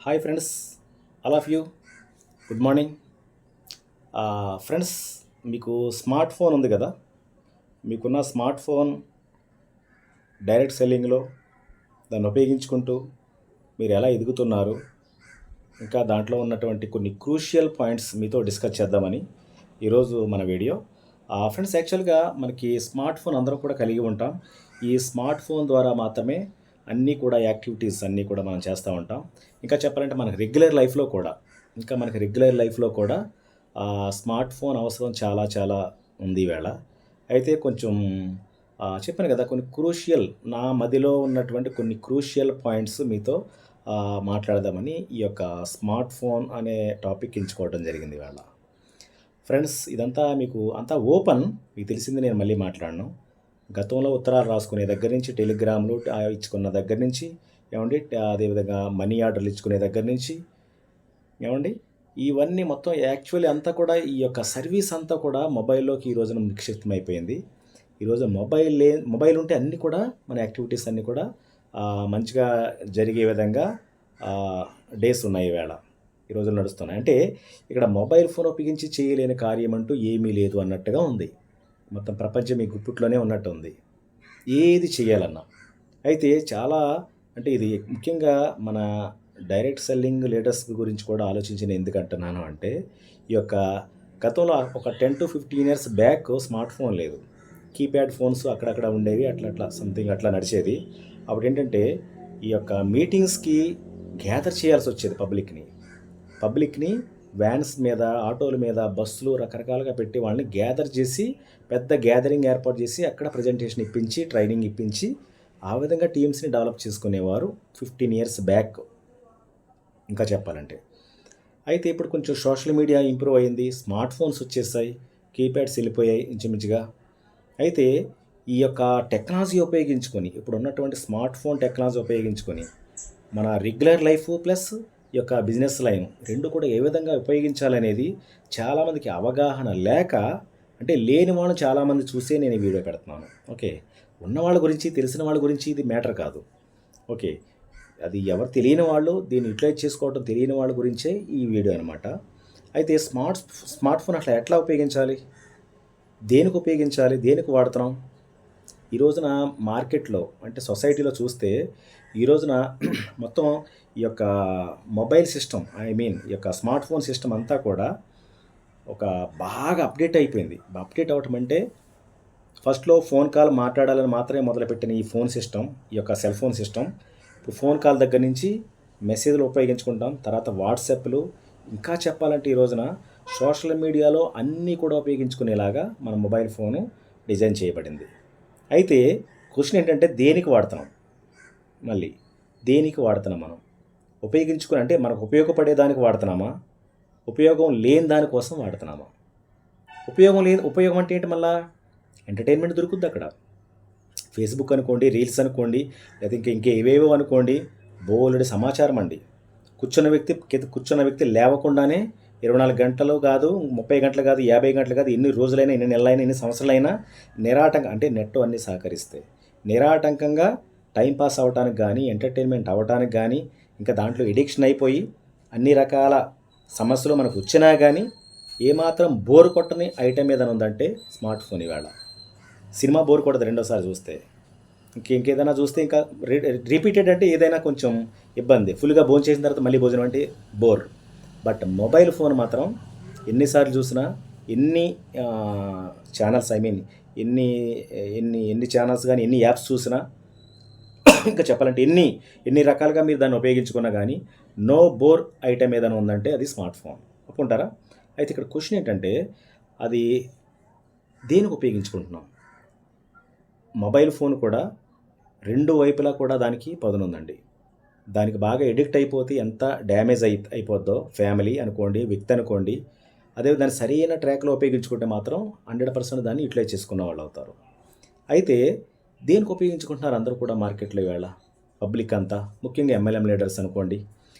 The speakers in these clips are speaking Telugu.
Hi friends, all of you. Good morning. Friends, మీకు స్మార్ట్ ఫోన్ ఉంది కదా. మీకున్న స్మార్ట్ ఫోన్ డైరెక్ట్ సెల్లింగ్లో దాన్ని ఉపయోగించుకుంటూ మీరు ఎలా ఎదుగుతున్నారు, ఇంకా దాంట్లో ఉన్నటువంటి కొన్ని క్రూషియల్ పాయింట్స్ మీతో డిస్కస్ చేద్దామని ఈరోజు మన వీడియో. ఫ్రెండ్స్, యాక్చువల్గా మనకి స్మార్ట్ ఫోన్ అందరం కూడా కలిగి ఉంటాం. ఈ స్మార్ట్ ఫోన్ ద్వారా మాత్రమే అన్నీ కూడా యాక్టివిటీస్ అన్నీ కూడా మనం చేస్తూ ఉంటాం. ఇంకా చెప్పాలంటే మనకి రెగ్యులర్ లైఫ్లో కూడా స్మార్ట్ ఫోన్ అవసరం చాలా చాలా ఉంది ఈవేళ. అయితే కొంచెం చెప్పాను కదా, కొన్ని క్రూషియల్ నా మదిలో ఉన్నటువంటి కొన్ని క్రూషియల్ పాయింట్స్ మీతో మాట్లాడదామని ఈ యొక్క స్మార్ట్ ఫోన్ అనే టాపిక్ ఎంచుకోవడం జరిగింది ఇవాళ. ఫ్రెండ్స్, ఇదంతా మీకు అంతా ఓపెన్, మీకు తెలిసింది, నేను మళ్ళీ మాట్లాడను. గతంలో ఉత్తరాలు రాసుకునే దగ్గర నుంచి, టెలిగ్రామ్లు ఇచ్చుకున్న దగ్గర నుంచి, ఏమండి, అదేవిధంగా మనీ ఆర్డర్లు ఇచ్చుకునే దగ్గర నుంచి, ఏమండి, ఇవన్నీ మొత్తం యాక్చువల్లీ అంతా కూడా ఈ యొక్క సర్వీస్ అంతా కూడా మొబైల్లోకి ఈ రోజున నిక్షిప్తమైపోయింది. ఈరోజు మొబైల్ ఉంటే అన్నీ కూడా మన యాక్టివిటీస్ అన్నీ కూడా మంచిగా జరిగే విధంగా డేస్ ఉన్నాయి ఈవేళ, ఈ రోజులు నడుస్తున్నాయి. అంటే ఇక్కడ మొబైల్ ఫోన్ ఉపయోగించి చేయలేని కార్యం అంటూ ఏమీ లేదు అన్నట్టుగా ఉంది. మొత్తం ప్రపంచం మీ గుప్పిట్లోనే ఉన్నట్టు ఉంది, ఏది చేయాలన్నా. అయితే చాలా, అంటే ఇది ముఖ్యంగా మన డైరెక్ట్ సెల్లింగ్ లీడర్స్ గురించి కూడా ఆలోచించిన ఎందుకు అంటున్నాను అంటే, ఈ యొక్క గతంలో ఒక 10 to 15 years back smart phone లేదు. కీప్యాడ్ ఫోన్స్ అక్కడక్కడ ఉండేవి, అట్లా సంథింగ్ అట్లా నడిచేది. అప్పుడు ఏంటంటే ఈ యొక్క మీటింగ్స్కి గ్యాదర్ చేయాల్సి వచ్చేది పబ్లిక్ని వ్యాన్స్ మీద, ఆటోల మీద, బస్సులు రకరకాలుగా పెట్టి వాళ్ళని గ్యాదర్ చేసి పెద్ద గ్యాదరింగ్ ఏర్పాటు చేసి అక్కడ ప్రజెంటేషన్ ఇప్పించి, ట్రైనింగ్ ఇప్పించి, ఆ విధంగా టీమ్స్ని డెవలప్ చేసుకునేవారు 15 years బ్యాక్ ఇంకా చెప్పాలంటే. అయితే ఇప్పుడు కొంచెం సోషల్ మీడియా ఇంప్రూవ్ అయింది, స్మార్ట్ ఫోన్స్ వచ్చేసాయి, కీప్యాడ్స్ వెళ్ళిపోయాయి ఇంచుమించుగా. అయితే ఈ యొక్క టెక్నాలజీ ఉపయోగించుకొని, ఇప్పుడు ఉన్నటువంటి స్మార్ట్ ఫోన్ టెక్నాలజీ ఉపయోగించుకొని మన రెగ్యులర్ లైఫ్ ప్లస్ ఈ యొక్క బిజినెస్ లైన్ రెండు కూడా ఏ విధంగా ఉపయోగించాలనేది చాలామందికి అవగాహన లేక, అంటే లేని వాళ్ళు చాలామంది చూసే నేను ఈ వీడియో పెడుతున్నాను. ఓకే, ఉన్న వాళ్ళ గురించి, తెలిసిన వాళ్ళ గురించి ఇది మ్యాటర్ కాదు. ఓకే, అది ఎవరు తెలియని వాళ్ళు, దీన్ని యూటిలైజ్ చేసుకోవడం తెలియని వాళ్ళ గురించే ఈ వీడియో అనమాట. అయితే స్మార్ట్ ఫోన్ అట్లా ఎట్లా ఉపయోగించాలి, దేనికి ఉపయోగించాలి, దేనికి వాడుతున్నాం? ఈ రోజున మార్కెట్లో, అంటే సొసైటీలో చూస్తే ఈ రోజున మొత్తం ఈ యొక్క మొబైల్ సిస్టమ్, ఈ యొక్క స్మార్ట్ ఫోన్ సిస్టమ్ అంతా కూడా ఒక బాగా అప్డేట్ అయిపోయింది. అప్డేట్ అవ్వటం అంటే ఫస్ట్లో ఫోన్ కాల్ మాట్లాడాలని మాత్రమే మొదలుపెట్టిన ఈ ఫోన్ సిస్టమ్, ఈ యొక్క సెల్ ఫోన్ సిస్టమ్, ఇప్పుడు ఫోన్ కాల్ దగ్గర నుంచి మెసేజ్లు ఉపయోగించుకుంటాం, తర్వాత వాట్సాప్లు, ఇంకా చెప్పాలంటే ఈ రోజున సోషల్ మీడియాలో అన్నీ కూడా ఉపయోగించుకునేలాగా మన మొబైల్ ఫోను డిజైన్ చేయబడింది. అయితే క్వశ్చన్ ఏంటంటే, దేనికి వాడుతున్నాం? మళ్ళీ దేనికి వాడుతున్నాం మనం? ఉపయోగించుకుని అంటే మనకు ఉపయోగపడే దానికి వాడుతున్నామా, ఉపయోగం లేని దానికోసం వాడుతున్నామా? ఉపయోగం అంటే ఏంటి? మళ్ళా ఎంటర్టైన్మెంట్ దొరుకుద్ది అక్కడ. ఫేస్బుక్ అనుకోండి, రీల్స్ అనుకోండి, లేదా ఇంకేవేవో అనుకోండి, బోలెడు సమాచారం అండి. కూర్చున్న వ్యక్తి లేవకుండానే 24 గంటలు కాదు, 30 గంటలు కాదు, 50 గంటలు కాదు, ఎన్ని రోజులైనా, ఎన్ని నెలలైనా, ఎన్ని సంవత్సరాలైనా అంటే నెట్ అన్నీ సహకరిస్తే నిరాటంకంగా టైంపాస్ అవ్వటానికి కానీ, ఎంటర్టైన్మెంట్ అవ్వటానికి కానీ, ఇంకా దాంట్లో ఎడిక్షన్ అయిపోయి అన్ని రకాల సమస్యలు మనకు వచ్చినా కానీ ఏమాత్రం బోర్ కొట్టని ఐటెం ఏదైనా ఉందంటే స్మార్ట్ ఫోన్. ఇవాళ సినిమా బోర్ కొట్టదు రెండోసారి చూస్తే. ఇంకేదైనా చూస్తే ఇంకా రిపీటెడ్ అంటే ఏదైనా కొంచెం ఇబ్బంది. ఫుల్గా భోజనం చేసిన తర్వాత మళ్ళీ భోజనం అంటే బోర్. బట్ మొబైల్ ఫోన్ మాత్రం ఎన్నిసార్లు చూసినా, ఎన్ని ఛానల్స్, ఎన్ని ఎన్ని ఛానల్స్ కానీ, ఎన్ని యాప్స్ చూసినా, ఇంకా చెప్పాలంటే ఎన్ని రకాలుగా మీరు దాన్ని ఉపయోగించుకున్నా కానీ నో బోర్ ఐటెం ఏదైనా ఉందంటే అది స్మార్ట్ ఫోన్. ఒప్పుకుంటారా? అయితే ఇక్కడ క్వశ్చన్ ఏంటంటే, అది దేనికి ఉపయోగించుకుంటున్నాం? మొబైల్ ఫోన్ కూడా రెండు వైపులా కూడా దానికి పదునుందండి. దానికి బాగా ఎడిక్ట్ అయిపోతే ఎంత డ్యామేజ్ అయిపోద్దో ఫ్యామిలీ అనుకోండి, వ్యక్తి అనుకోండి. అదే దాన్ని సరైన ట్రాక్లో ఉపయోగించుకుంటే మాత్రం 100% దాన్ని యూటిలైజ్ చేసుకున్న వాళ్ళు అవుతారు. అయితే దేనికి ఉపయోగించుకుంటున్నారు అందరూ కూడా మార్కెట్లో ఈవేళ పబ్లిక్ అంతా? ముఖ్యంగా ఎంఎల్ఎం లీడర్స్ అనుకోండి,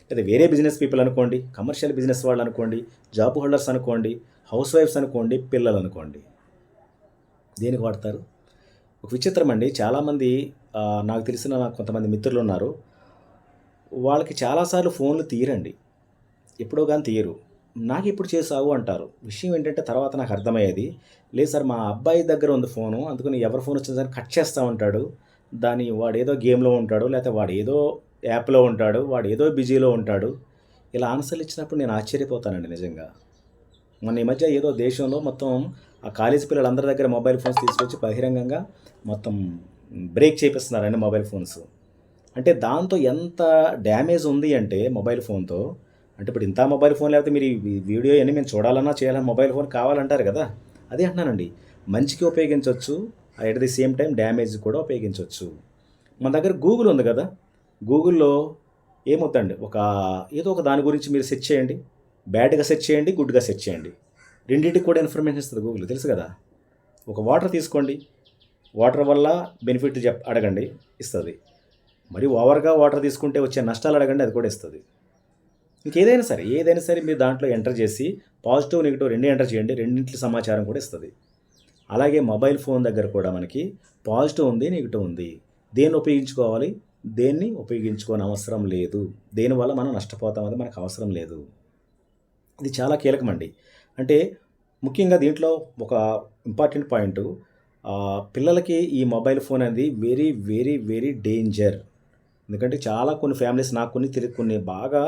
లేదా వేరే బిజినెస్ పీపుల్ అనుకోండి, కమర్షియల్ బిజినెస్ వాళ్ళు అనుకోండి, జాబ్ హోల్డర్స్ అనుకోండి, హౌస్ వైఫ్స్ అనుకోండి, పిల్లలు అనుకోండి. దేనికి వాడతారు? ఒక విచిత్రం అండి, చాలామంది నాకు కొంతమంది మిత్రులు ఉన్నారు. వాళ్ళకి చాలా సార్లు ఫోన్లు తీయరండి. ఎప్పుడో గాని తీయరు. నాకెప్పుడు చేసావు అంటారు. విషయం ఏంటంటే తర్వాత నాకు అర్థమయ్యేది. లేదు సార్ మా అబ్బాయి దగ్గర ఉంది ఫోను. అందుకని ఎవరి ఫోన్ వచ్చినా సరే కట్ చేస్తా ఉంటాడు. వాడేదో గేమ్‌లో ఉంటాడు. లేతే వాడేదో యాప్‌లో ఉంటాడు. వాడేదో బిజీలో ఉంటాడు. ఇలా ఆన్సర్‌లు ఇచ్చినప్పుడు నేను ఆశ్చర్యపోతానండి నిజంగా. మొన్న ఈ మధ్య ఏదో దేశంలో మొత్తం ఆ కాలేజీ పిల్లలందరి దగ్గర మొబైల్ ఫోన్స్ తీసుకొచ్చి బహిరంగంగా మొత్తం బ్రేక్ చేపిస్తున్నారండి మొబైల్ ఫోన్స్. అంటే దాంతో ఎంత డ్యామేజ్ ఉంది అంటే మొబైల్ ఫోన్‌తో, అంటే ఇప్పుడు ఇంత మొబైల్ ఫోన్ లేకపోతే మీరు ఈ వీడియో ఇయన్నీ మేము చూడాలన్నా, చేయాలన్నా మొబైల్ ఫోన్ కావాలంటారు కదా! అదే అంటున్నానండి. మంచికి ఉపయోగించొచ్చు. At the same time damage కూడా ఉపయోగించొచ్చు. మన దగ్గర గూగుల్ ఉంది గదా! గూగుల్‌లో ఏమొద్దండి. ఏదో ఒక దాని గురించి మీరు సెర్చ్ చేయండి. బ్యాడ్‌గా సెర్చ్ చేయండి, గుడ్‌గా సెర్చ్ చేయండి. రెండిటికి కూడా ఇన్ఫర్మేషన్ ఇస్తది గూగుల్ తెలుసు గదా! ఒక వాటర్ తీసుకోండి. వాటర్ వల్ల బెనిఫిట్ అడగండి ఇస్తది. మరి ఓవర్‌గా వాటర్ తీసుకుంటే వచ్చే నష్టాలు అడగండి అది కూడా ఇస్తది. ఏదైనా సరే మీరు దాంట్లో ఎంటర్ చేసి పాజిటివ్, నెగెటివ్ 2 ఎంటర్ చేయండి. రెండిట్లి సమాచారం కూడా ఇస్తది. అలాగే మొబైల్ ఫోన్ దగ్గర కూడా మనకి పాజిటివ్ ఉంది, నెగెటివ్ ఉంది. దేన్ని ఉపయోగించుకోవాలి, దేన్ని ఉపయోగించుకోనవసరం లేదు. దేనివల్ల మనం నష్టపోతాం అది మనకు అవసరం లేదు. ఇది చాలా కీలకమండి. అంటే ముఖ్యంగా దీంట్లో ఒక ఇంపార్టెంట్ పాయింటు పిల్లలకి ఈ మొబైల్ ఫోన్ అనేది వెరీ, వెరీ, వెరీ డేంజర్. ఎందుకంటే కొన్ని ఫ్యామిలీస్ నాకు కొన్ని బాగా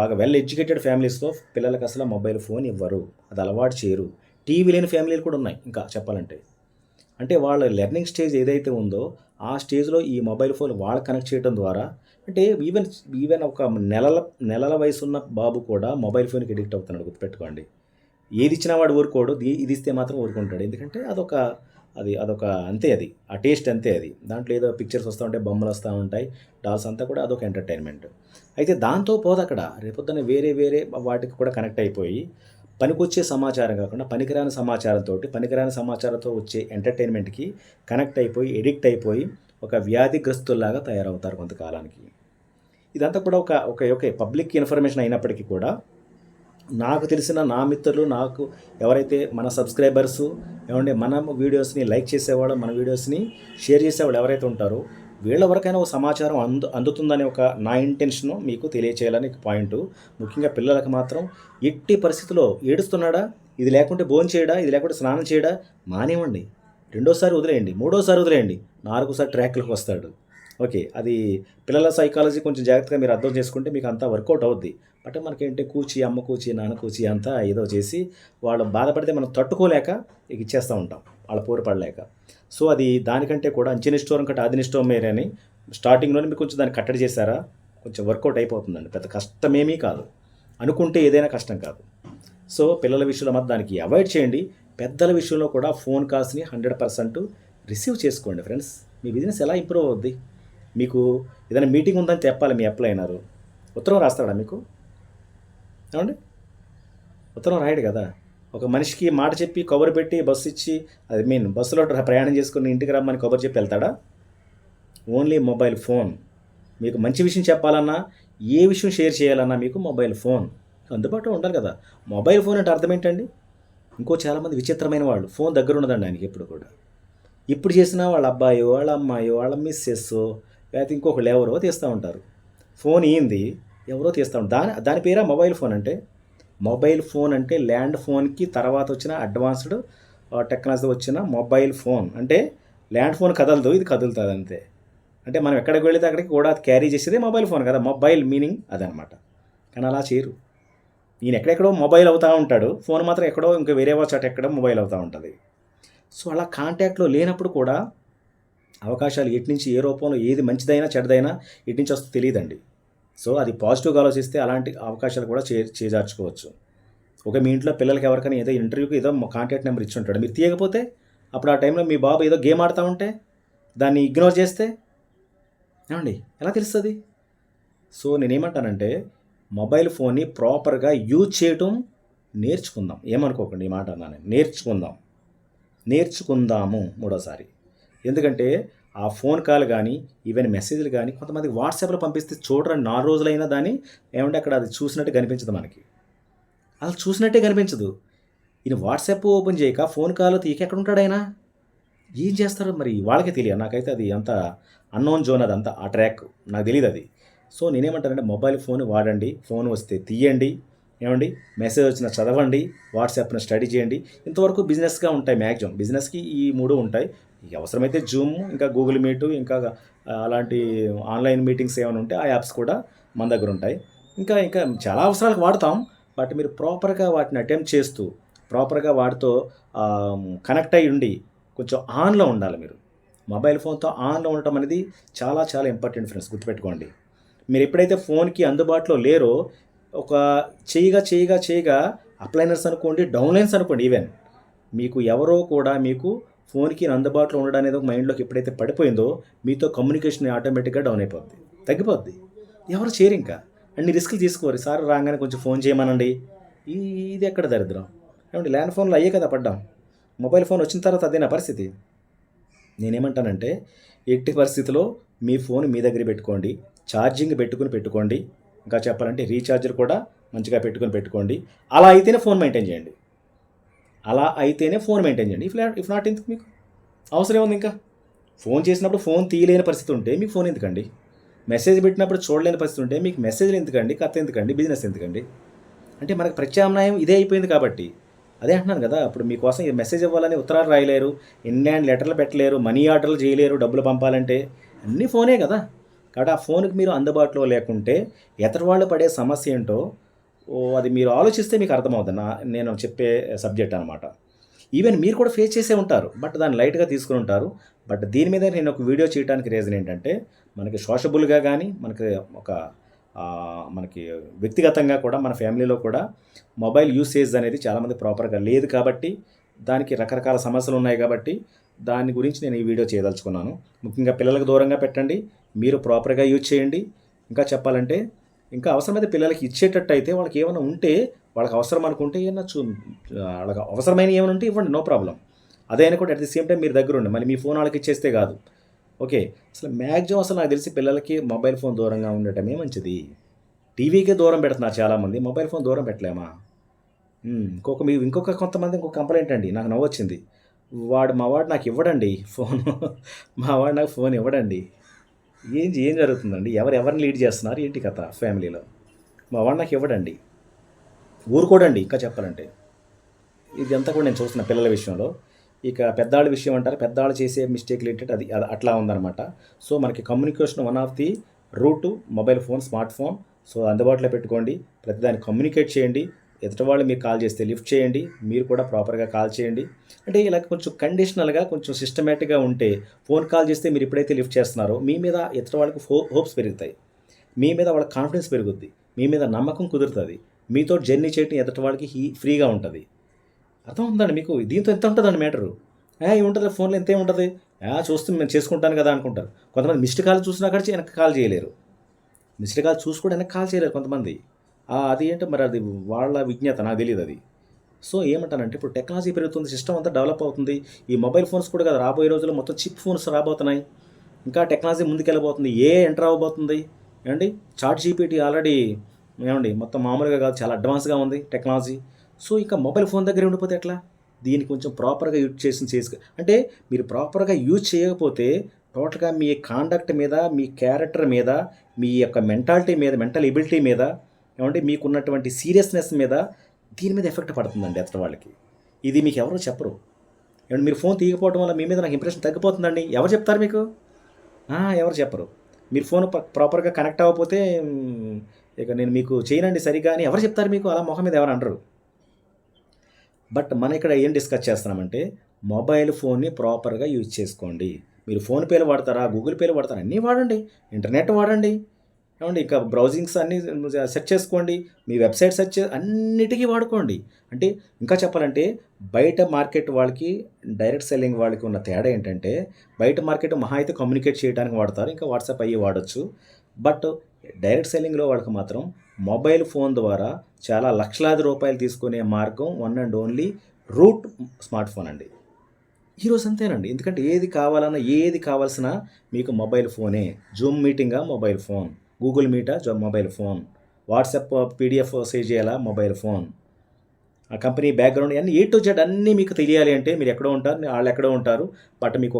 బాగా వెల్ ఎడ్యుకేటెడ్ ఫ్యామిలీస్‌లో పిల్లలకి అసల మొబైల్ ఫోన్ ఇవ్వరు. అది అలవాటు చేయరు. టీవీ లేని ఫ్యామిలీలు కూడా ఉన్నాయి ఇంకా చెప్పాలంటే. అంటే వాళ్ళ లెర్నింగ్ స్టేజ్ ఏదైతే ఉందో, ఆ స్టేజ్‌లో ఈ మొబైల్ ఫోన్ వాళ్ళకి కనెక్ట్ చేయడం ద్వారా అంటే ఈవెన్ ఈవెన్ ఒక నెలల వయసున్న బాబు కూడా మొబైల్ ఫోన్‌కి అడిక్ట్ అవుతున్నాడు గుర్తుపెట్టుకోండి. ఏదిచ్చినా వాడు ఊరుకోడు. ఇది ఇస్తే మాత్రం ఊరుకుంటాడు. ఎందుకంటే అదొక అంతే అది. ఆ టేస్ట్ అంతే అది. దాంట్లో ఏదో పిక్చర్స్ వస్తా ఉంటాయి, బొమ్మలొస్తా ఉంటాయి. డాల్స్ అంతా కూడా అదొక ఎంటర్‌టైన్‌మెంట్. అయితే దాంతో పోదక్కడ. రేపొద్దున వేరే వేరే వాటికి కూడా కనెక్ట్ అయిపోయి, పనికొచ్చే సమాచారం కాకుండా పనికిరాని సమాచారంతో వచ్చే ఎంటర్‌టైన్‌మెంట్‌కి కనెక్ట్ అయిపోయి, ఎడిక్ట్ అయిపోయి, ఒక వ్యాధిగ్రస్తుల్లాగా తయారవుతారు కొంతకాలానికి. ఇదంతా కూడా ఓకే పబ్లిక్ ఇన్ఫర్మేషన్ అయినప్పటికీ కూడా నాకు తెలిసిన నా మిత్రులు, నాకు ఎవరైతే మన సబ్స్క్రైబర్సు ఏవండీ మన వీడియోస్‌ని లైక్ చేసేవాళ్ళు, మన వీడియోస్‌ని షేర్ చేసేవాళ్ళు ఎవరైతే ఉంటారో, వీళ్ళ వరకైనా ఒక సమాచారం అందుతుందనే ఒక నా ఇంటెన్షను మీకు తెలియచేయాలని పాయింటు. ముఖ్యంగా పిల్లలకు మాత్రం ఎట్టి పరిస్థితిలో ఏడుస్తున్నాడా? ఇది లేకుంటే భోంచేయడా? ఇది లేకుంటే స్నానం చేయడా? మానేయండి. రెండోసారి వదిలేయండి. మూడోసారి వదిలేయండి. నాలుగోసారి ట్రాక్‌లోకి వస్తాడు. ఓకే. అది పిల్లల సైకాలజీ కొంచెం జాగ్రత్తగా మీరు అర్థం చేసుకుంటే మీకు అంతా వర్కౌట్ అవుద్ది. బట్ మనకేంటి అమ్మ కూచి, నాన్న కూచి అంతా ఏదో చేసి వాళ్ళు బాధపడితే మనం తట్టుకోలేక ఇక ఇచ్చేస్తూ ఉంటాం. వాళ్ళ పోరు పడలేక. సో, అది దానికంటే కూడా అంచెనిష్టం కంటే ఆదినిష్టం మేరని స్టార్టింగ్‌లోనే మీరు కొంచెం దాన్ని కట్టడి చేశారా, కొంచెం వర్కౌట్ అయిపోతుందండి. పెద్ద కష్టమేమీ కాదు. అనుకుంటే ఏదైనా కష్టం కాదు. సో, పిల్లల విషయంలో మాత్రం దానికి అవాయిడ్ చేయండి. పెద్దల విషయంలో కూడా ఫోన్ కాల్స్‌ని 100% రిసీవ్ చేసుకోండి ఫ్రెండ్స్. మీ బిజినెస్ ఎలా ఇంప్రూవ్ అవుద్ది? మీకు ఏదైనా మీటింగ్ ఉందని చెప్పాలి మీ అప్లైనరు. ఉత్తరం రాస్తాడా మీకు? ఏవండీ? ఉత్తరం రాయడు కదా! ఒక మనిషికి మాట చెప్పి, కబురు పెట్టి, బస్సు ఇచ్చి బస్సులో ప్రయాణం చేసుకొని ఇంటికి రమ్మని కబురు చెప్పి ఎళ్తాడా? Only mobile phone. మీకు మంచి విషయం చెప్పాలన్నా, ఏ విషయం షేర్ చేయాలన్నా మీకు మొబైల్ ఫోన్ అందుబాటులో ఉండాలి కదా! మొబైల్ ఫోన్ అంటే అర్థం ఏంటండి? చాలామంది విచిత్రమైన వాళ్ళు. ఫోన్ దగ్గర ఉండదండి ఆయనకి ఎప్పుడు కూడా. ఇప్పుడు చేసినా వాళ్ళ అబ్బాయో, వాళ్ళ అమ్మాయో, వాళ్ళ మిస్సెస్సో లేకపోతే ఇంకొకళ్ళు ఎవరో తీస్తా ఉంటారు. ఫోన్ ఈయంది ఎవరో తీస్తా ఉంటారు. దాని పేరా మొబైల్ ఫోన్ అంటే? మొబైల్ ఫోన్ అంటే ల్యాండ్ ఫోన్‌కి తర్వాత వచ్చిన అడ్వాన్స్‌డ్ టెక్నాలజీతో వచ్చిన మొబైల్ ఫోన్. అంటే ల్యాండ్ ఫోన్ కదలదు. ఇది కదులుతది అంతే. అంటే మనం ఎక్కడికి వెళితే అక్కడికి కూడా క్యారీ చేసేదే మొబైల్ ఫోన్ కదా! మొబైల్ మీనింగ్ అదనమాట. కానీ అలా చేయరు. ఈయన ఎక్కడెక్కడో మొబైల్ అవుతా ఉంటాడు. ఫోన్ మాత్రం ఎక్కడో ఇంకా వేరే చోట ఎక్కడో మొబైల్ అవుతా ఉంటది. సో, అలా కాంటాక్ట్‌లో లేనప్పుడు కూడా అవకాశాలు ఎటునుంచి ఏ రూపంలో ఏది మంచిదైనా, చెడ్డదైనా ఎటునుంచి వస్తుందో తెలీదండి. సో, అది పాజిటివ్‌గా ఆలోచిస్తే అలాంటి అవకాశాలు కూడా చేజార్చుకోవచ్చు. మీ ఇంట్లో పిల్లలకి ఎవరికైనా ఏదో ఇంటర్వ్యూకి ఏదో కాంటాక్ట్ నెంబర్ ఇచ్చుంటాడు. మీరు తీయకపోతే అప్పుడు ఆ టైంలో మీ బాబు ఏదో గేమ్ ఆడుతా ఉంటే దాన్ని ఇగ్నోర్ చేస్తే ఏవండీ ఎలా తెలుస్తది? సో, నేనేమంటానంటే మొబైల్ ఫోన్‌ని ప్రాపర్‌గా యూజ్ చేయటం నేర్చుకుందాం. ఏమనుకోకండి ఈ మాట అన్నానని. నేర్చుకుందాము మూడోసారి. ఎందుకంటే ఆ ఫోన్ కాల్ గానీ, ఈవెన్ మెసేజ్‌లు గానీ కొంతమందికి వాట్సాప్‌లో పంపిస్తే చూడరండి 4 రోజులైనా దాన్ని అక్కడ అది చూసినట్టు కనిపించదు మనకి. అసలు చూసినట్టే కనిపించదు. ఈయన వాట్సాప్ ఓపెన్ చేయక ఫోన్ కాల్ తీయక ఎక్కడుంటాడాయన? ఏం చేస్తారో మరి వాళ్ళకే తెలియాలి. నాకైతే అది అంత అన్నోన్ జోన్ అదంతా ఆ ట్రాక్. నాకు తెలీదది. సో నేనేమంటానంటే మొబైల్ ఫోన్ వాడండి, ఫోన్ వస్తే తీయండి, ఏమండి మెసేజ్ వచ్చినా చదవండి, వాట్సాప్‌ని స్టడీ చేయండి. ఇంతవరకు బిజినెస్‌గా ఉంటాయి మ్యాక్సిమం. బిజినెస్‌కి ఈ 3 ఉంటాయి. ఇక అవసరమైతే జూమ్, ఇంకా గూగుల్ మీటు, ఇంకా అలాంటి ఆన్‌లైన్ మీటింగ్స్ ఏమైనా ఉంటే ఆ యాప్స్ కూడా మన దగ్గరుంటాయి. ఇంకా చాలా అవసరాలకు వాడతాం. బట్ మీరు ప్రాపర్‌గా వాటిని అటెంప్ట్ చేస్తూ, ప్రాపర్‌గా వాటితో కనెక్ట్ అయ్యి ఉండి, కొంచెం ఆన్‌లో ఉండాలి మీరు. మొబైల్ ఫోన్‌తో ఆన్‌లో ఉండటం అనేది చాలా చాలా ఇంపార్టెంట్ ఫ్రెండ్స్, గుర్తుపెట్టుకోండి. మీరెప్పుడైతే ఫోన్‌కి అందుబాటులో లేరో, ఒక చేయగా అప్లైనర్స్ అనుకోండి, డౌన్‌లైన్స్ అనుకోండి ఈవెన్. మీకు ఎవరో కూడా మీకు ఫోన్‌కి అందుబాటులో ఉండడం అనేది ఒక మైండ్‌లోకి ఎప్పుడైతే పడిపోయిందో, మీతో కమ్యూనికేషన్ ఆటోమేటిక్‌గా డౌన్ అయిపోద్ది. తగ్గిపోద్ది. ఎవరు చేయరింకా. అన్ని రిస్కులు తీసుకోరు. సార్ రాంగానే కొంచెం ఫోన్ చేయమనండి. ఈ ఇది ఎక్కడ దరిద్రం. ఏమండి ల్యాండ్ ఫోన్‌లో అయ్యే కదా పడ్డాం. మొబైల్ ఫోన్ వచ్చిన తర్వాత అదేనా పరిస్థితి. నేనేమంటానంటే, ఎట్టి పరిస్థితిలో మీ ఫోన్ మీ దగ్గర పెట్టుకోండి. ఛార్జింగ్ పెట్టుకోండి. ఇంకా చెప్పాలంటే రీఛార్జర్ కూడా మంచిగా పెట్టుకోండి. అలా అయితేనే ఫోన్ మెయింటైన్ చేయండి. ఇఫ్ నాట్ ఎందుకు మీకు? అవసరం ఏముంది ఇంకా? ఫోన్ చేసినప్పుడు ఫోన్ తీయలేని పరిస్థితి ఉంటే మీకు ఫోన్ ఎందుకండి? మెసేజ్ పెట్టినప్పుడు చూడలేని పరిస్థితి ఉంటే మీకు మెసేజ్‌లు ఎందుకండి? కథ ఎందుకండి? బిజినెస్ ఎందుకండి? అంటే మనకు ప్రత్యామ్నాయం ఇదే అయిపోయింది కాబట్టి. అదే అంటున్నాను గదా! ఇప్పుడు మీకోసం ఈ మెసేజ్ ఇవ్వాలని ఉత్తరాలు రాయలేరు, ఇన్‌హ్యాండ్ లెటర్‌లు పెట్టలేరు, మనీ ఆర్డర్‌లు చేయలేరు డబ్బులు పంపాలంటే. అన్నీ ఫోనే గదా! కాబట్టి ఆ ఫోన్‌కి మీరు అందుబాటులో లేకుంటే ఎదుటి వాళ్ళు పడే సమస్య ఏంటో అది మీరు ఆలోచిస్తే మీకు అర్థమవుద్ది. నేను చెప్పే సబ్జెక్ట్ అనమాట. ఈవెన్ మీరు కూడా ఫేస్ చేసే ఉంటారు. బట్ దాన్ని లైట్‌గా తీసుకొని ఉంటారు. బట్ దీని మీద నేను ఒక వీడియో చేయడానికి రీజన్ ఏంటంటే, మనకి సోషబుల్‌గా గానీ, ఒక మనకి వ్యక్తిగతంగా కూడా మన ఫ్యామిలీలో కూడా మొబైల్ యూసేజ్ అనేది చాలామంది ప్రాపర్‌గా లేదు కాబట్టి, దానికి రకరకాల సమస్యలున్నాయి కాబట్టి, దాని గురించి నేను ఈ వీడియో చేయదలుచుకున్నాను. ముఖ్యంగా పిల్లలకు దూరంగా పెట్టండి. మీరు ప్రాపర్‌గా యూజ్ చేయండి. ఇంకా చెప్పాలంటే, ఇంకా అవసరమైతే పిల్లలకి ఇచ్చేటట్టయితే వాళ్ళకేమన్నా ఉంటే, వాళ్ళకి అవసరం అనుకుంటే వాళ్ళకి అవసరమైనవి ఏమైనా ఉంటే ఇవ్వండి, నో ప్రాబ్లమ్. అదైనా కూడా అట్ ది సేమ్ టైమ్ మీరు దగ్గరుండి. మళ్ళీ మీ ఫోన్ వాళ్ళకి ఇచ్చేస్తే కాదు. ఓకే. అసలు నాకు తెలిసి పిల్లలకి మొబైల్ ఫోన్ దూరంగా ఉండటమే మంచిది. టీవీకే దూరం పెడుతున్నారు చాలామంది. మొబైల్ ఫోన్ దూరం పెట్టలేమా? కొంతమంది ఇంకొక కంప్లెయింట్ అండి. నాకు నవ్వొచ్చింది. మా వాడు నాకు ఇవ్వడండి ఫోను. మా వాడు నాకు ఫోన్ ఇవ్వడండి. ఏం జరుగుతుందండి? ఎవరిని లీడ్ చేస్తున్నారు? ఏంటి కథ ఫ్యామిలీలో? మా వాడు నాకు ఇవ్వడండి. ఊరుకోడండి ఇంకా చెప్పాలంటే. ఇదంతా కూడా నేను చూస్తున్నా పిల్లల విషయంలో. ఇక పెద్దాళ్ళ విషయం అంటారా? పెద్దాళ్ళు చేసే మిస్టేక్‌లు ఏంటంటే అది అట్లా ఉందనమాట. సో, మనకి communication one of the route mobile phone, smart phone. So, అందుబాటులో పెట్టుకోండి. ప్రతిదానికి కమ్యూనికేట్ చేయండి. ఎదుటి వాళ్ళు మీకు కాల్ చేస్తే లిఫ్ట్ చేయండి. మీరు కూడా ప్రాపర్‌గా కాల్ చేయండి. అంటే ఇలా కొంచెం కండిషనల్‌గా, కొంచెం సిస్టమాటిక్‌గా ఉంటే ఫోన్ కాల్ చేస్తే మీరు ఎప్పుడైతే లిఫ్ట్ చేస్తున్నారో మీ మీద ఎదుటి వాళ్ళకి హోప్స్ పెరుగుతాయి. మీ మీద వాళ్ళకి కాన్ఫిడెన్స్ పెరుగుద్ది. మీ మీద నమ్మకం కుదురుతది. మీతో జర్నీ చేయటం ఎదుటి వాళ్ళకి ఫ్రీగా ఉంటది. అర్థమవుతుందండి మీకు? దీంతో ఎంత ఉంటదండి మ్యాటరు. ఏముంటది ఫోన్‌లో ఎంతేముంటది? చూస్తుంది నేను చేసుకుంటాను కదా అనుకుంటారు. కొంతమంది మిస్డ్ కాల్ చూసినా కాడ వెనక్కి కాల్ చేయలేరు. మిస్డ్ కాల్ చూసి కూడా వెనక్కి కాల్ చేయలేరు కొంతమంది. అది ఏంటో మరి అది వాళ్ళ విజ్ఞత, నాకు తెలీదది. సో, ఏమంటానంటే ఇప్పుడు టెక్నాలజీ పెరుగుతుంది. సిస్టమ్ అంతా డెవలప్ అవుతుంది. ఈ మొబైల్ ఫోన్స్ కూడా కాదు, రాబోయే రోజుల్లో మొత్తం చిప్ ఫోన్స్ రాబోతున్నాయి. ఇంకా టెక్నాలజీ ముందుకెళ్ళబోతుంది. ఏఐ ఎంటర్ అవ్వబోతుంది. ఏవండీ చాట్ జీపీటీ ఆల్రెడీ మొత్తం మామూలుగా కాదు, చాలా అడ్వాన్స్‌గా ఉంది టెక్నాలజీ. సో, ఇక మొబైల్ ఫోన్ దగ్గరే ఉండిపోతే ఎట్లా? దీన్ని కొంచెం ప్రాపర్‌గా యూజ్ అంటే మీరు ప్రాపర్‌గా యూజ్ చేయకపోతే టోటల్‌గా మీ కాండక్ట్ మీద, మీ క్యారెక్టర్ మీద, మీ యొక్క మెంటాలిటీ మీద, మెంటల్ ఎబిలిటీ మీద, మీకున్నటువంటి సీరియస్‌నెస్ మీద, దీని మీద ఎఫెక్ట్ పడుతుందండి ఎదుటి వాళ్ళకి. ఇది మీకు ఎవరు చెప్పరు. మీరు ఫోన్ తీయకపోవడం వల్ల మీ మీద నాకు ఇంప్రెషన్ తగ్గిపోతుందండి. ఎవరు చెప్తారు మీకు? ఎవరు చెప్పరు. మీరు ఫోన్ ప్రాపర్‌గా కనెక్ట్ అవ్వకపోతే ఇక నేను మీకు చేయనండి సరిగ్గా అని ఎవరు చెప్తారు మీకు? అలా మొహం మీద ఎవరు అనరు. బట్ మనం ఇక్కడ ఏం డిస్కస్ చేస్తున్నామంటే, మొబైల్ ఫోన్‌ని ప్రాపర్‌గా యూజ్ చేసుకోండి. మీరు ఫోన్‌పేలు వాడతారా? గూగుల్ పేలు వాడతారా? అన్నీ వాడండి. ఇంటర్నెట్ వాడండి. ఇంకా బ్రౌజింగ్స్ అన్నీ సెర్చ్ చేసుకోండి. మీ వెబ్‌సైట్ అన్నిటికి వాడుకోండి. అంటే ఇంకా చెప్పాలంటే బయట మార్కెట్ వాళ్ళకి, డైరెక్ట్ సెల్లింగ్ వాళ్ళకి ఉన్న తేడా ఏంటంటే, బయట మార్కెట్ మహా అయితే కమ్యూనికేట్ చేయడానికి వాడతారు. ఇంకా వాట్సాప్ అయ్యి వాడొచ్చు. బట్ డైరెక్ట్ సెల్లింగ్‌లో వాళ్ళకి మాత్రం మొబైల్ ఫోన్ ద్వారా చాలా లక్షలాది రూపాయలు తీసుకునే మార్గం one and only route smart phone అండి. ఈరోజు అంతేనండి. ఎందుకంటే ఏది కావాల్సిన మీకు మొబైల్ ఫోనే. జూమ్ మీటింగా మొబైల్ ఫోన్. గూగుల్ మీటా mobile phone. WhatsApp PDF save చేయాలా మొబైల్ ఫోన్. ఆ కంపెనీ బ్యాక్‌గ్రౌండ్ అన్నీ ఏ టు జెడ్ అన్నీ మీకు తెలియాలి అంటే మీరు ఎక్కడో ఉంటారు, ఆళ్ళెక్కడో ఉంటారు. బట్ మీకు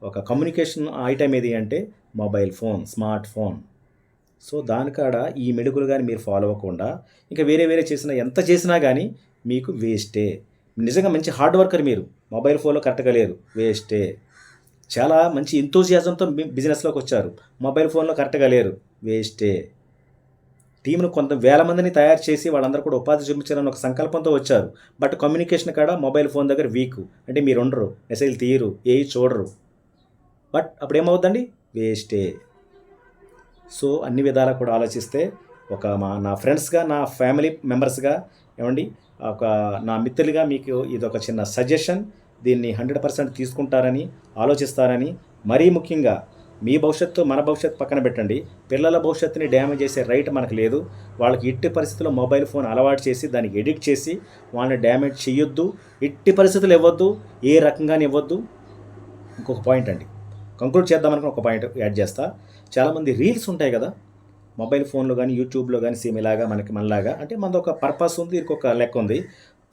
ఒక కమ్యూనికేషన్ ఐటెమ్ ఏది అంటే mobile phone, smart phone. So దానికాడ ఈ మెళకువలు గాని మీరు ఫాలో అవ్వకుండా ఇంకా వేరే వేరే చేసినా ఎంత చేసినా గానీ మీకు వేస్టే. నిజంగా మంచి హార్డ్ వర్కర్ మీరు. మొబైల్ ఫోన్‌లో కరెక్ట్‌గా లేరు. వేస్టే. చాలా మంచి ఎంతూజియాజంతో బిజినెస్‌లోకొచ్చారు. మొబైల్ ఫోన్‌లో కరెక్ట్‌గా లేరు. వేస్టే. టీమ్‌ను కొంత వేల మందిని తయారు చేసి వాళ్ళందరూ కూడా ఉపాధి చూపించాలని ఒక సంకల్పంతో వచ్చారు. బట్ కమ్యూనికేషన్ కాడ మొబైల్ ఫోన్ దగ్గర వీకు. అంటే మీరుండరు. మెసేజ్‌లు తీయరు. ఏయి చూడరు. బట్ అప్పుడేమవుద్దండి? వేస్టే. సో, అన్ని విధాలా కూడా ఆలోచిస్తే నా ఫ్రెండ్స్‌గా, నా ఫ్యామిలీ మెంబర్స్‌గా ఏవండీ ఒక నా మిత్రులుగా మీకు ఇదొక చిన్న సజెషన్. దీన్ని 100% తీసుకుంటారని, ఆలోచిస్తారని, మరీ ముఖ్యంగా మీ భవిష్యత్తు, మన భవిష్యత్తు పక్కన పెట్టండి. పిల్లల భవిష్యత్తుని డ్యామేజ్ చేసే రైట్ మనకు లేదు. వాళ్ళకి ఎట్టి పరిస్థితుల్లో మొబైల్ ఫోన్ అలవాటు చేసి, దానికి ఎడిక్ట్ చేసి, వాళ్ళని డ్యామేజ్ చెయ్యొద్దు. ఎట్టి పరిస్థితుల్లో ఇవ్వద్దు. ఏ రకంగాను ఇవ్వద్దు. ఇంకొక పాయింట్ అండి. కంక్లూడ్ చేద్దామనుకుని ఒక పాయింట్ యాడ్ చేస్తా. చాలామంది రీల్స్ ఉంటాయి కదా! మొబైల్ ఫోన్‌లో గానీ, యూట్యూబ్‌లో గానీ సేమ్ ఇలాగా మనలాగా అంటే మనదొక పర్పస్ ఉంది. దీనికొక లెక్క ఉంది.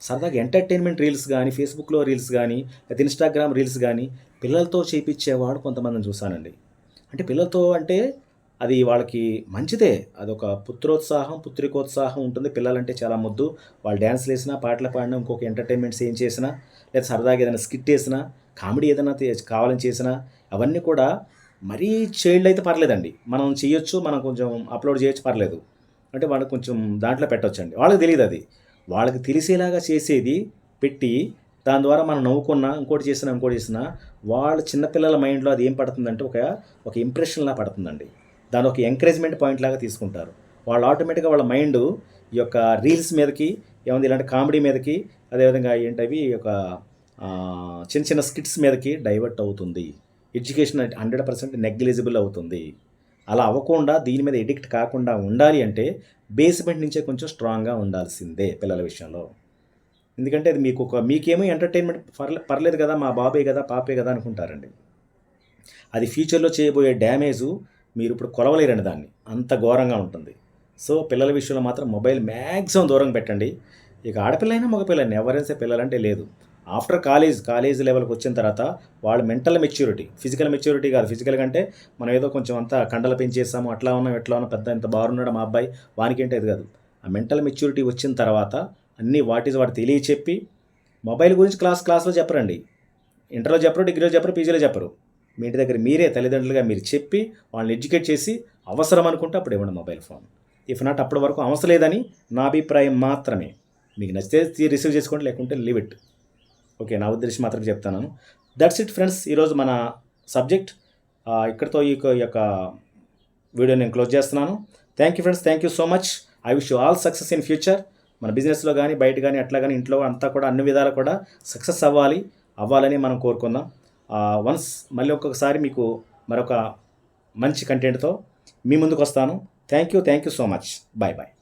సరదాగా ఎంటర్‌టైన్‌మెంట్ రీల్స్ గానీ, ఫేస్‌బుక్‌లో రీల్స్ గానీ, లేతే ఇన్‌స్టాగ్రామ్ రీల్స్ గానీ పిల్లలతో చేపిచ్చేవాడు కొంతమందిని చూసానండి. అంటే పిల్లలతో అంటే అది వాళ్ళకి మంచిదే. అదొక పుత్రోత్సాహం, పుత్రికోత్సాహం ఉంటుంది. పిల్లలంటే చాలా ముద్దు. వాళ్ళు డాన్స్‌లేసినా, పాటలు పాడినా, ఇంకొక ఎంటర్‌టైన్‌మెంట్స్ ఏం చేసినా, లేదా సరదాగా ఏదైనా స్కిట్ ఏసినా, కామెడీ ఏదైనా కావాలని చేసినా, అవన్నీ కూడా మరీ చైల్డ్ అయితే పర్లేదండి. మనం చెయ్యొచ్చు. మనం కొంచెం అప్‌లోడ్ చేయొచ్చు పర్లేదు. అంటే వాళ్ళకి కొంచెం దాంట్లో పెట్టొచ్చండి. వాళ్ళకి తెలీదది. వాళ్ళకి తెలిసేలాగా చేసేది పెట్టి, దాని ద్వారా మనం నవ్వుకున్నా, ఇంకోటి చేసినా, వాళ్ళ చిన్న పిల్లల మైండ్‌లో అది ఏం పడుతుందంటే ఒక ఇంప్రెషన్‌లా పడుతుందండి. దాన్ని ఒక ఎంకరేజ్‌మెంట్ పాయింట్ లాగా తీసుకుంటారు. వాళ్ళు ఆటోమేటిక్‌గా వాళ్ళ మైండు ఈ యొక్క రీల్స్ మీదకి, ఏముంది ఇలాంటి కామెడీ మీదకి, అదేవిధంగా ఏంటవి ఒక చిన్న చిన్న స్కిట్స్ మీదకి డైవర్ట్ అవుతుంది. ఎడ్యుకేషన్ 100% నెగ్లిజిబుల్ అవుతుంది. అలా అవ్వకుండా దీని మీద ఎడిక్ట్ కాకుండా ఉండాలి అంటే బేస్‌మెంట్ నుంచే కొంచెం స్ట్రాంగ్‌గా ఉండాల్సిందే పిల్లల విషయంలో. ఎందుకంటే అది మీకేమో ఎంటర్‌టైన్‌మెంట్ పర్లేదు కదా! మా బాబే కదా! పాపే కదా! అనుకుంటారండి. అది ఫ్యూచర్‌లో చేయబోయే డ్యామేజు మీరిప్పుడు కొలవలేరండి దాన్ని. అంత ఘోరంగా ఉంటుంది. సో, పిల్లల విషయంలో మాత్రం మొబైల్ మాక్సిమం దూరంగా పెట్టండి. ఇక ఆడపిల్లైనా, మగపిల్లైనా ఎవరైనా సరే పిల్లలంటే లేదు. ఆఫ్టర్ కాలేజ్ లెవెల్‌కొచ్చిన తర్వాత వాళ్ళ మెంటల్ మెచ్యూరిటీ, ఫిజికల్ మెచ్యూరిటీ కాదు. ఫిజికల్‌గా అంటే మనం ఏదో కొంచెం అంతా కండలు పెంచేసాము, అట్లా ఉన్నాం, ఇట్లా ఉన్నాం, పెద్ద ఇంత బారున్నాడు మా అబ్బాయి, వానికేంటి అది కాదు. ఆ మెంటల్ మెచ్యూరిటీ వచ్చిన తర్వాత అన్నీ వాట్ ఈజ్ వాట్ తెలియచెప్పి, మొబైల్ గురించి క్లాస్‌లో చెప్పరండి. ఇంటర్‌లో చెప్పరు, డిగ్రీలో చెప్పరు, పీజీలో చెప్పరు. మీ ఇంటి దగ్గర మీరే తల్లిదండ్రులుగా మీరు చెప్పి, వాళ్ళని ఎడ్యుకేట్ చేసి, అవసరం అనుకుంటే అప్పుడు ఇవ్వండి మొబైల్ ఫోన్. ఇఫ్ నాట్ అప్పటి వరకు అవసరం లేదని నా అభిప్రాయం మాత్రమే. మీకు నచ్చితే రిసీవ్ చేసుకోండి, లేకుంటే లీవ్ ఇట్. ఓకే. నా ఉద్దేశం మాత్రమే చెప్తున్నాను. That's it friends. ఈరోజు మన సబ్జెక్ట్ ఇక్కడితో ఈ యొక్క వీడియో నేను క్లోజ్ చేస్తున్నాను. Thank you friends. Thank you so much. I wish you all success in future. మన బిజినెస్‌లో గానీ, బయట గానీ, అట్లా గానీ, ఇంట్లో అంతా కూడా అన్ని విధాలా కూడా సక్సెస్ అవ్వాలని మనం కోరుకుందాం. వన్స్ మళ్ళీ ఒక్కొక్కసారి మీకు మరొక మంచి కంటెంట్‌తో మీ ముందుకొస్తాను. Thank you so much. Bye.